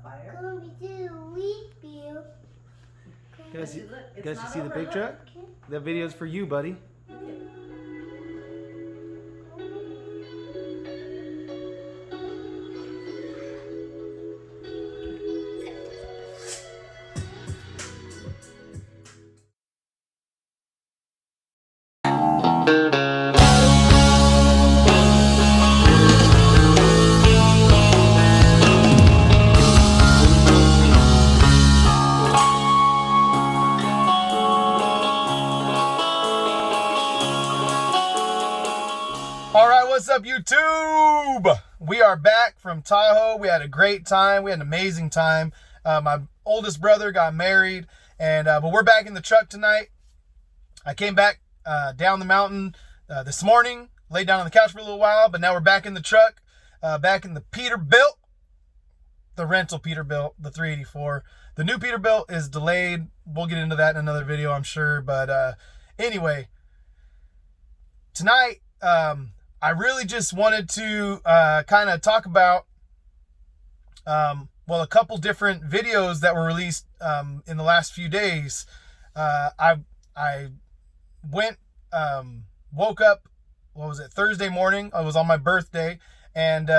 fire. Guys, you see the big truck? That video's for you, buddy. What's up, YouTube? We are back from Tahoe. We had a great time. We had an amazing time. My oldest brother got married, and but we're back in the truck tonight. I came back down the mountain this morning, laid down on the couch for a little while, but now we're back in the truck, back in the Peterbilt, the rental Peterbilt, the 384. The new Peterbilt is delayed. We'll get into that in another video, I'm sure. But anyway, tonight, I really just wanted to kind of talk about, well, a couple different videos that were released in the last few days. I went, woke up, what was it, Thursday morning. It was on my birthday, and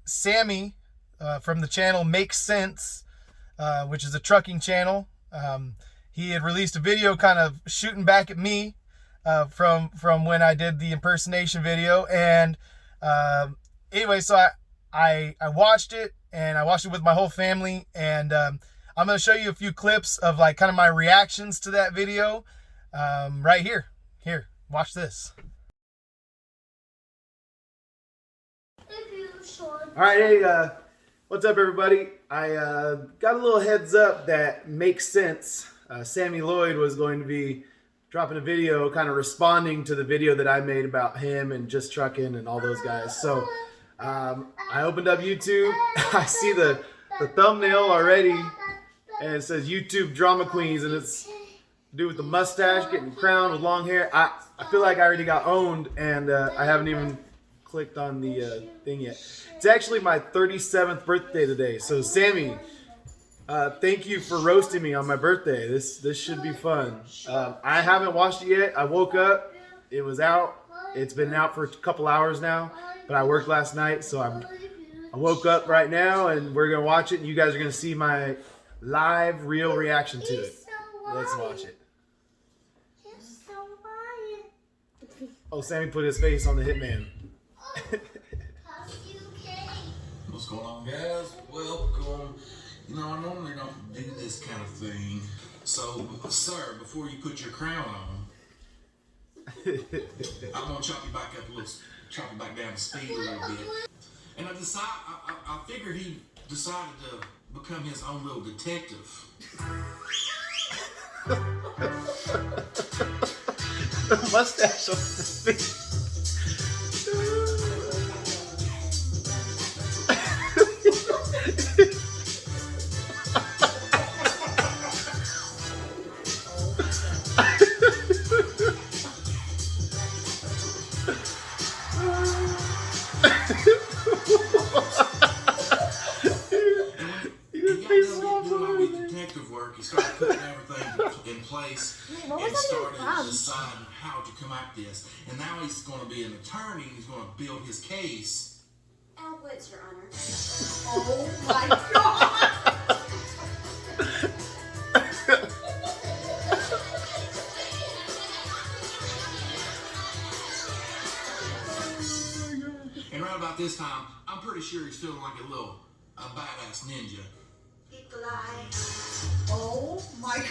Sammy from the channel MakeCents, which is a trucking channel, he had released a video kind of shooting back at me. From when I did the impersonation video, and anyway, so I watched it, and I watched it with my whole family, and I'm gonna show you a few clips of like kind of my reactions to that video right here. Here, watch this. All right, hey, what's up, everybody? I got a little heads up that MakeCents, Sammy Lloyd was going to be dropping a video kind of responding to the video that I made about him and just trucking and all those guys. So I opened up YouTube. I see the thumbnail already, and it says YouTube Drama Queens, and it's dude with the mustache getting crowned with long hair. I feel like I already got owned, and I haven't even clicked on the thing yet. It's actually my 37th birthday today. So Sammy, thank you for roasting me on my birthday. This should be fun. I haven't watched it yet. I woke up. It was out. It's been out for a couple hours now, but I worked last night, so I woke up right now, and we're going to watch it, and you guys are going to see my live, real reaction to it. Let's watch it. Oh, Sammy put his face on the hitman. What's going on, guys? Welcome. You know, I normally don't do this kind of thing. So, sir, before you put your crown on, I'm gonna chop you back up a little, chop you back down to speed a little bit. And I figured he decided to become his own little detective. Mustache on his face. He started putting everything in place and started deciding how to come at this. And now he's going to be an attorney, and he's going to build his case. Outwits, Your Honor. Oh my God! And right about this time, I'm pretty sure he's feeling like a badass ninja. Oh my God.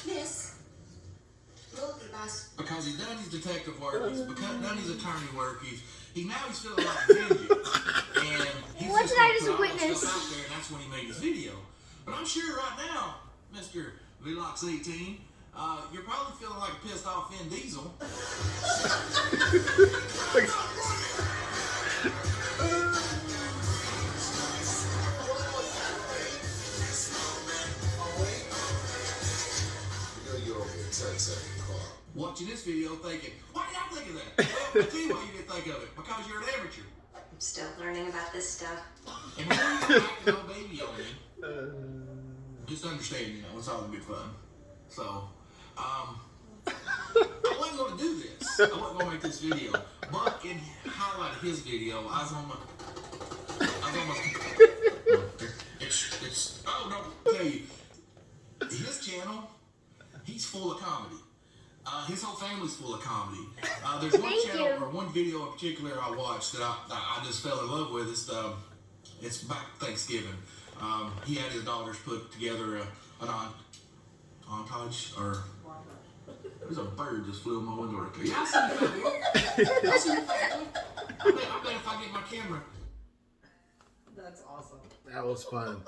Miss. Because he's done his detective work, he's done his attorney work, he's feeling like a ninja. And he's What just did I gonna just put all that witness? stuff out there, and that's when he made his video. But I'm sure right now, Mr. Vlox 18, you're probably feeling like a pissed off Vin Diesel. watching this video thinking, why did I think of that? Well, I'll tell you why you didn't think of it. Because you're an amateur. I'm still learning about this stuff. And when you're acting no baby on me, just understand, it's all in good fun. So, I wasn't going to do this. I wasn't going to make this video. But in highlight of his video, I was on my oh no, I'll tell you, his channel, he's full of comedy. His whole family's full of comedy. There's one channel or one video in particular I watched that I just fell in love with. It's back Thanksgiving. He had his daughters put together an montage, or there's a bird just flew in my window right there. Yeah, I see you, family. I see you, family. I bet if I get my camera. That's awesome. That was fun.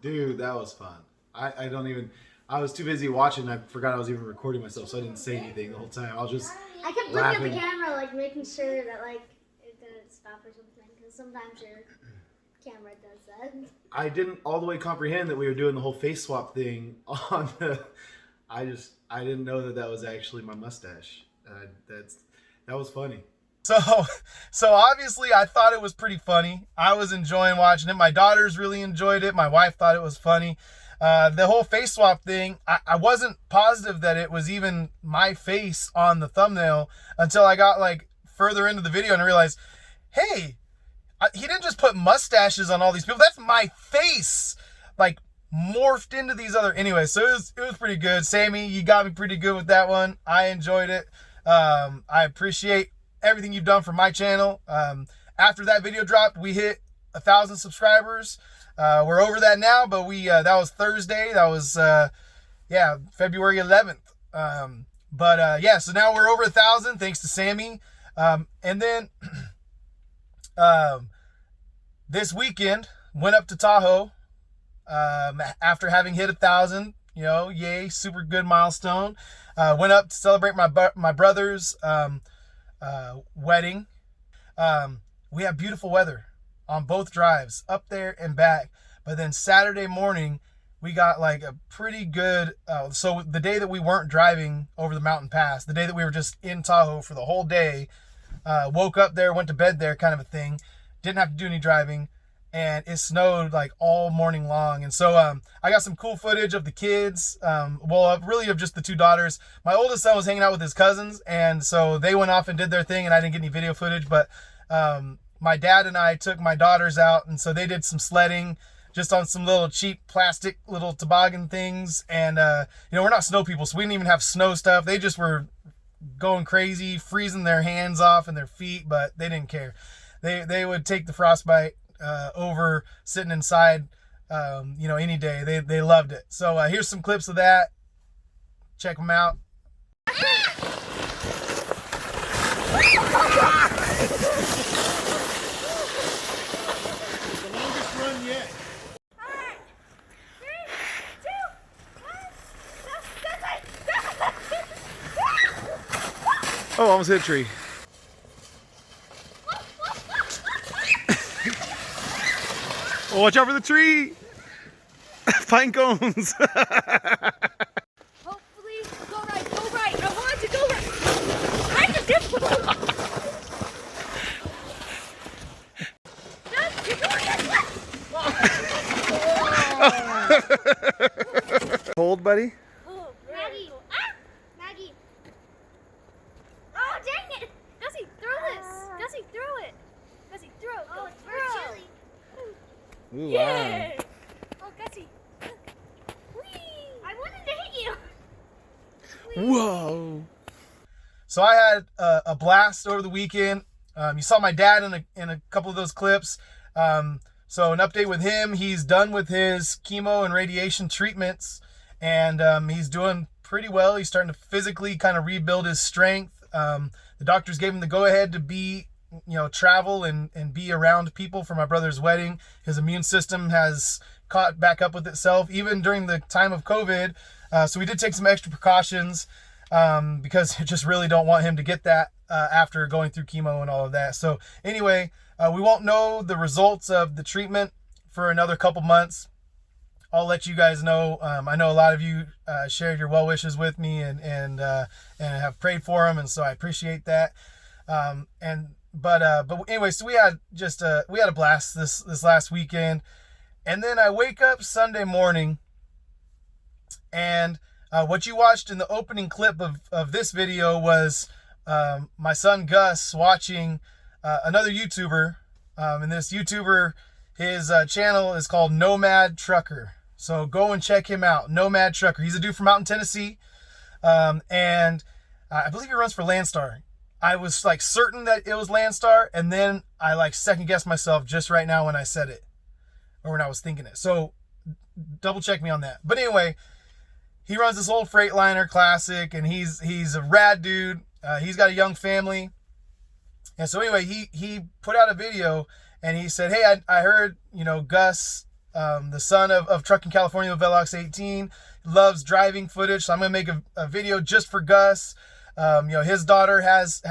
Dude, that was fun. I was too busy watching, I forgot I was even recording myself, so I didn't say anything the whole time. I was just I kept looking at the camera, like making sure that it didn't stop or something, because sometimes your camera does that. I didn't all the way comprehend that we were doing the whole face swap thing on the... I didn't know that was actually my mustache. That was funny. So obviously I thought it was pretty funny. I was enjoying watching it. My daughters really enjoyed it. My wife thought it was funny. The whole face swap thing, I wasn't positive that it was even my face on the thumbnail until I got like further into the video and I realized, hey, he didn't just put mustaches on all these people. That's my face, like morphed into these other. Anyway, so it was pretty good. Sammy, you got me pretty good with that one. I enjoyed it. I appreciate everything you've done for my channel. After that video dropped, we hit 1,000 subscribers. We're over that now, but that was Thursday. That was February 11th. So now we're over 1,000 thanks to Sammy. And then this weekend went up to Tahoe after having hit 1,000. Yay, super good milestone. Went up to celebrate my brother's wedding. We had beautiful weather on both drives, up there and back. But then Saturday morning, we got like a pretty good, so the day that we weren't driving over the mountain pass, the day that we were just in Tahoe for the whole day, woke up there, went to bed there kind of a thing, didn't have to do any driving, and it snowed like all morning long. And so I got some cool footage of the kids, really of just the two daughters. My oldest son was hanging out with his cousins, and so they went off and did their thing, and I didn't get any video footage, but my dad and I took my daughters out, and so they did some sledding just on some little cheap plastic little toboggan things. And we're not snow people, so we didn't even have snow stuff. They just were going crazy, freezing their hands off and their feet, but they didn't care. They would take the frostbite over sitting inside any day. They loved it. So here's some clips of that. Check them out. Oh, almost hit a tree. Oh, watch out for the tree! Pine cones! Hopefully, go right. I want to go right. Kind of difficult. Cold, buddy? Maggie. Maggie. Oh, dang it. Gussie, throw this. Gussie, throw it. Gussie, throw. Oh, it's very chilly. Ooh, Yay. Wow. Oh, Gussie. Whee. I wanted to hit you. Whee. Whoa. So I had a blast over the weekend. You saw my dad in a couple of those clips. So an update with him, he's done with his chemo and radiation treatments, and he's doing pretty well. He's starting to physically kind of rebuild his strength. The doctors gave him the go-ahead to be, travel and be around people for my brother's wedding. His immune system has caught back up with itself, even during the time of COVID. So we did take some extra precautions because I just really don't want him to get that after going through chemo and all of that. So anyway, we won't know the results of the treatment for another couple months. I'll let you guys know. I know a lot of you shared your well wishes with me and have prayed for him, and so I appreciate that. But anyway, so we had a blast this last weekend, and then I wake up Sunday morning, and what you watched in the opening clip of this video was my son Gus watching another YouTuber, and this YouTuber, his channel is called Nomad Trucker. So go and check him out, Nomad Trucker. He's a dude from out in Tennessee, and I believe he runs for Landstar. I was like certain that it was Landstar, and then I like second guessed myself just right now when I said it, or when I was thinking it. So double check me on that. But anyway, he runs this old Freightliner Classic, and he's a rad dude. He's got a young family, and so anyway, he put out a video, and he said, "Hey, I heard, Gus, the son of Trucking California with Velox 18, loves driving footage, so I'm gonna make a video just for Gus. His daughter has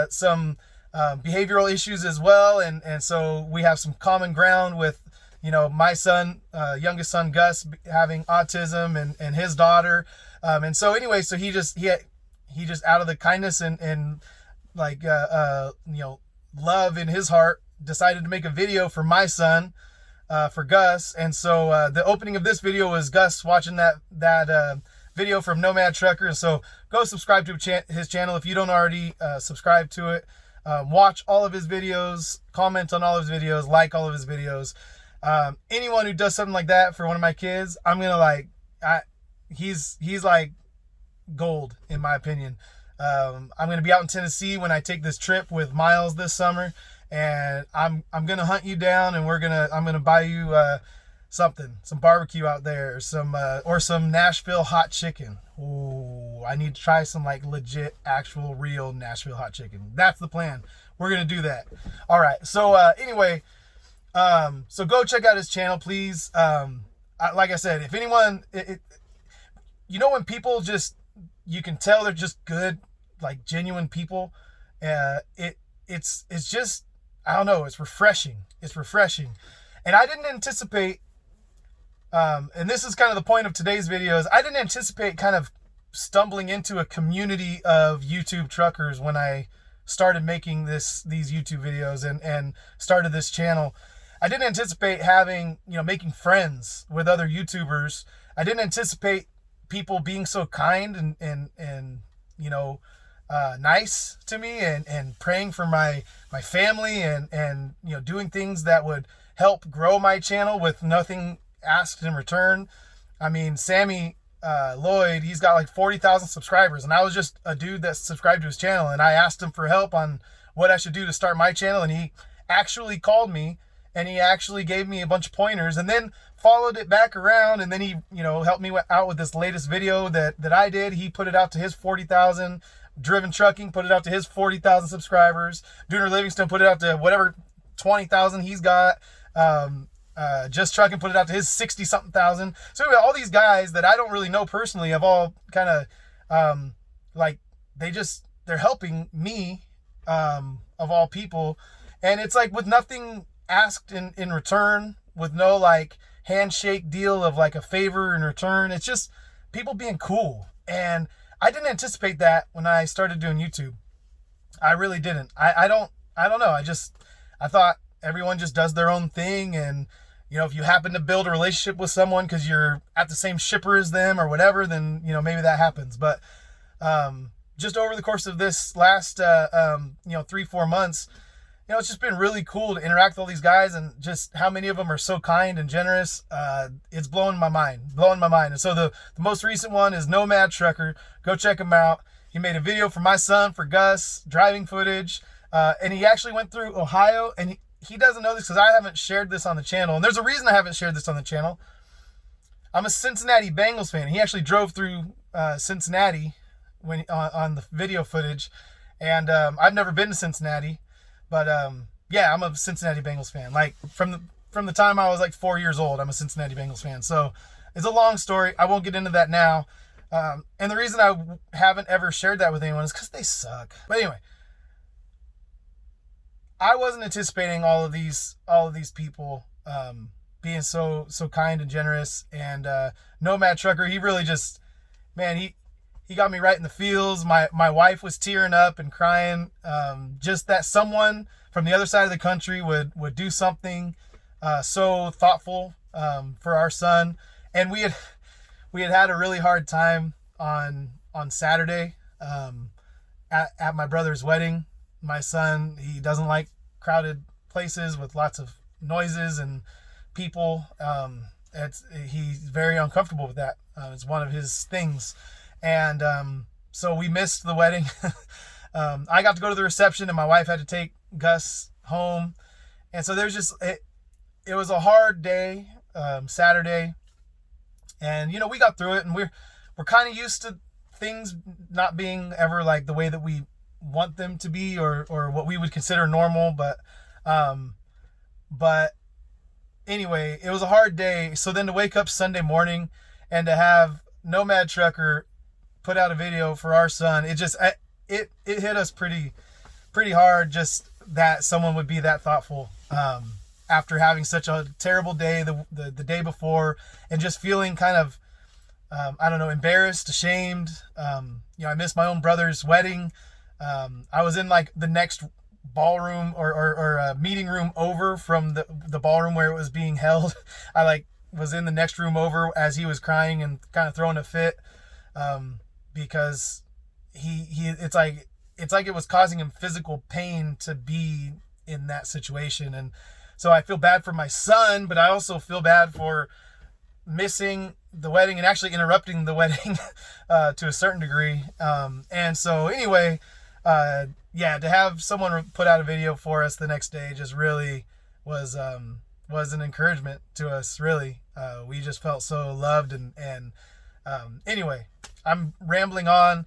some behavioral issues as well, and so we have some common ground with, my son, youngest son Gus, having autism, and his daughter, and so anyway, so he just out of the kindness and like love in his heart decided to make a video for my son, for Gus. And so the opening of this video was Gus watching that video from Nomad Trucker. And so go subscribe to his channel if you don't already subscribe to it. Watch all of his videos, comment on all of his videos, like all of his videos. Anyone who does something like that for one of my kids, I'm gonna he's like gold in my opinion. I'm gonna be out in Tennessee when I take this trip with Miles this summer, and I'm gonna hunt you down, and I'm gonna buy you some barbecue out there, or some Nashville hot chicken. Ooh, I need to try some like legit, actual, real Nashville hot chicken. That's the plan. We're gonna do that. All right. So anyway, so go check out his channel, please. Like I said, if anyone, when people you can tell they're just good, like genuine people. It's just, I don't know, it's refreshing. It's refreshing. And I didn't anticipate, and this is kind of the point of today's videos, I didn't anticipate kind of stumbling into a community of YouTube truckers when I started making these YouTube videos and started this channel. I didn't anticipate having, making friends with other YouTubers. I didn't anticipate people being so kind and nice to me and praying for my family and doing things that would help grow my channel with nothing asked in return. I mean, Sammy Lloyd, he's got like 40,000 subscribers, and I was just a dude that subscribed to his channel, and I asked him for help on what I should do to start my channel, and he actually called me, and he actually gave me a bunch of pointers, and then followed it back around, and then he helped me out with this latest video that I did. He put it out to his 40,000. Driven Trucking put it out to his 40,000 subscribers. Dooner Livingston put it out to whatever 20,000 he's got. Just Trucking put it out to his 60-something thousand. So anyway, all these guys that I don't really know personally have all kind of they're helping me, of all people, and it's like with nothing asked in return, with no like handshake deal of like a favor in return. It's just people being cool, and I didn't anticipate that when I started doing YouTube. I really didn't. I don't know. I thought everyone just does their own thing, and if you happen to build a relationship with someone because you're at the same shipper as them or whatever, then maybe that happens. But just over the course of this last 3-4 months, it's just been really cool to interact with all these guys, and just how many of them are so kind and generous. It's blowing my mind. And so the most recent one is Nomad Trucker. Go check him out. He made a video for my son, for Gus, driving footage. And he actually went through Ohio, and he doesn't know this because I haven't shared this on the channel. And there's a reason I haven't shared this on the channel. I'm a Cincinnati Bengals fan. He actually drove through Cincinnati on the video footage. And I've never been to Cincinnati. But yeah, I'm a Cincinnati Bengals fan. Like from the time I was like 4 years old, I'm a Cincinnati Bengals fan. So it's a long story. I won't get into that now. And the reason I haven't ever shared that with anyone is because they suck. But anyway, I wasn't anticipating all of these people being so kind and generous. And Nomad Trucker, he really just, man, he got me right in the feels. My wife was tearing up and crying. Just that someone from the other side of the country would do something so thoughtful for our son. And we had a really hard time on Saturday at my brother's wedding. My son, he doesn't like crowded places with lots of noises and people. He's very uncomfortable with that. It's one of his things. And so we missed the wedding. I got to go to the reception, and my wife had to take Gus home. And so there's just, it was a hard day, Saturday. And, we got through it, and we're kind of used to things not being ever like the way that we want them to be, or what we would consider normal. But anyway, it was a hard day. So then to wake up Sunday morning and to have Nomad Trucker put out a video for our son, it hit us pretty hard, just that someone would be that thoughtful after having such a terrible day the day before, and just feeling kind of I don't know, embarrassed, ashamed. I missed my own brother's wedding. I was in like the next ballroom or meeting room over from the ballroom where it was being held. I was in the next room over as he was crying and kind of throwing a fit, because it's like it was causing him physical pain to be in that situation. And so I feel bad for my son, but I also feel bad for missing the wedding and actually interrupting the wedding to a certain degree. And so anyway, to have someone put out a video for us the next day just really was an encouragement to us, really. We just felt so loved. And anyway, I'm rambling on,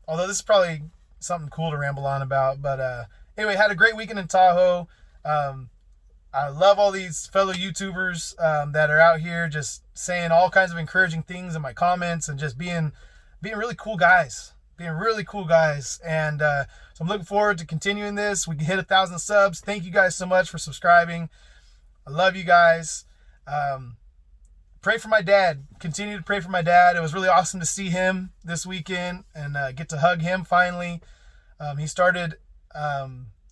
although this is probably something cool to ramble on about. But anyway, had a great weekend in Tahoe. I love all these fellow YouTubers that are out here just saying all kinds of encouraging things in my comments, and just being really cool guys. And so I'm looking forward to continuing this. We can hit 1,000 subs. Thank you guys so much for subscribing. I love you guys. Pray for my dad. Continue to pray for my dad. It was really awesome to see him this weekend and get to hug him finally. He started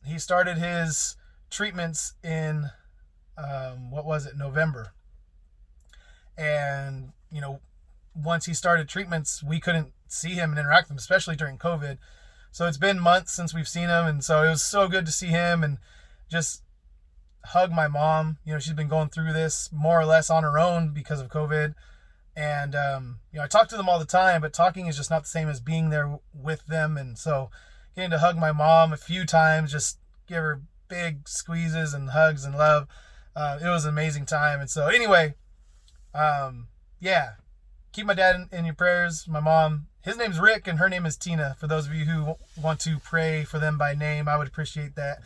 his treatments in November. And once he started treatments, we couldn't see him and interact with him, especially during COVID. So it's been months since we've seen him, and so it was so good to see him and just hug my mom. She's been going through this more or less on her own because of COVID. And I talk to them all the time, but talking is just not the same as being there with them. And so getting to hug my mom a few times, just give her big squeezes and hugs and love, it was an amazing time. And so anyway, keep my dad in your prayers. My mom, his name's Rick and her name is Tina. For those of you who want to pray for them by name, I would appreciate that.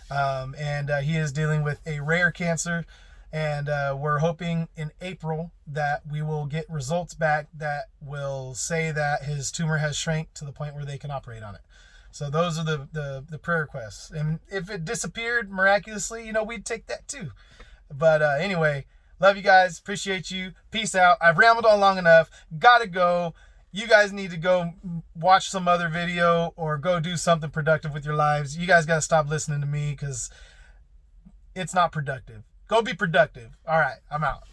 And he is dealing with a rare cancer, and we're hoping in April that we will get results back that will say that his tumor has shrank to the point where they can operate on it. So those are the prayer requests. And if it disappeared miraculously, we'd take that too. But anyway, love you guys. Appreciate you. Peace out. I've rambled on long enough. Gotta go. You guys need to go watch some other video or go do something productive with your lives. You guys got to stop listening to me because it's not productive. Go be productive. All right, I'm out.